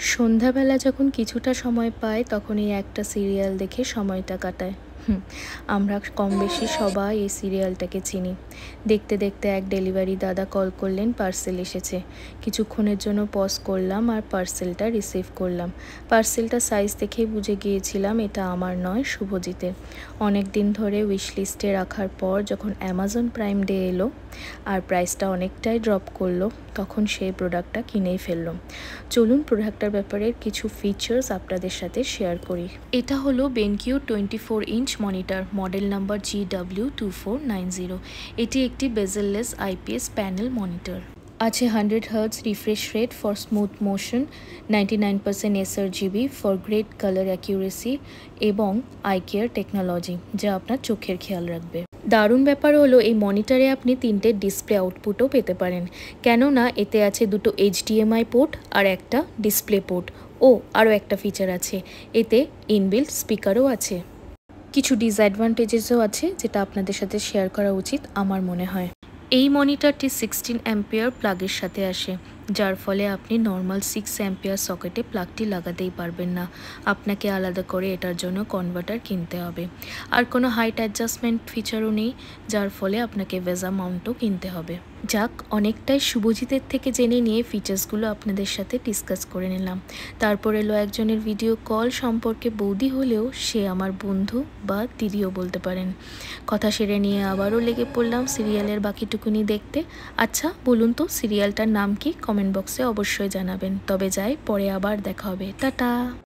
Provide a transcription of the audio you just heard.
সন্ধ্যাবেলা যখন কিছুটা সময় পায় তখন এই একটা সিরিয়াল দেখে সময়টা কাটায়। আমরা কম বেশি সবাই এই সিরিয়ালটাকে চিনি। দেখতে দেখতে এক ডেলিভারি দাদা কল করলেন, পার্সেল এসেছে। কিছুক্ষণের জন্য পজ করলাম আর পার্সেলটা রিসিভ করলাম। পার্সেলটা সাইজ দেখেই বুঝে গিয়েছিলাম এটা আমার নয়, শুভজিতের। অনেক দিন ধরে উইশ লিস্টে রাখার পর যখন অ্যামাজন প্রাইম ডে এলো আর প্রাইসটা অনেকটাই ড্রপ করলো, তখন সেই প্রোডাক্টটা কিনেই ফেললাম। চলুন প্রোডাক্টটার ব্যাপারে কিছু ফিচার্স আপনাদের সাথে শেয়ার করি। এটা হলো BenQ 24 inch monitor, model number GW2490। এটি একটি বেজেললেস IPS প্যানেল মনিটর। আছে 100 Hz refresh rate for smooth motion, 99% sRGB for great colour accuracy এবং আই কেয়ার টেকনোলজি, যা আপনার চোখের খেয়াল রাখবে। দারুণ ব্যাপার হলো এই মনিটরে আপনি 3টে ডিসপ্লে আউটপুটও পেতে পারেন, কেননা এতে আছে 2টো HDMI পোর্ট আর একটা ডিসপ্লে পোর্ট। ও আরও একটা ফিচার আছে, এতে ইনবিল্ট স্পিকারও আছে। কিছু ডিসঅ্যাডভান্টেজেসও আছে যেটা আপনাদের সাথে শেয়ার করা উচিত আমার মনে হয়। এই মনিটরটি 16 অ্যাম্পিয়ার প্লাগের সাথে আসে, যার ফলে আপনি নর্মাল 6 অ্যাম্পিয়ার সকেটে প্লাগটি লাগাতেই পারবেন না। আপনাকে আলাদা করে এটার জন্য কনভার্টার কিনতে হবে। আর কোনো হাইট অ্যাডজাস্টমেন্ট ফিচারও নেই, যার ফলে আপনাকে ভেজা মাউন্টও কিনতে হবে। যাক, অনেকটাই শুভজিতের থেকে জেনে নিয়ে ফিচার্সগুলো আপনাদের সাথে ডিসকাস করে নিলাম। তারপর এলো একজনের ভিডিও কল সম্পর্কে, বৌদি হলেও সে আমার বন্ধু বা দিদিও বলতে পারেন। কথা সেরে নিয়ে আবারও লেগে পড়লাম সিরিয়ালের বাকিটুকুনি দেখতে। আচ্ছা বলুন তো সিরিয়ালটার নাম কি? কমেন্ট বক্সে অবশ্যই জানাবেন। তবে যাই, পরে আবার দেখা হবে। টাটা।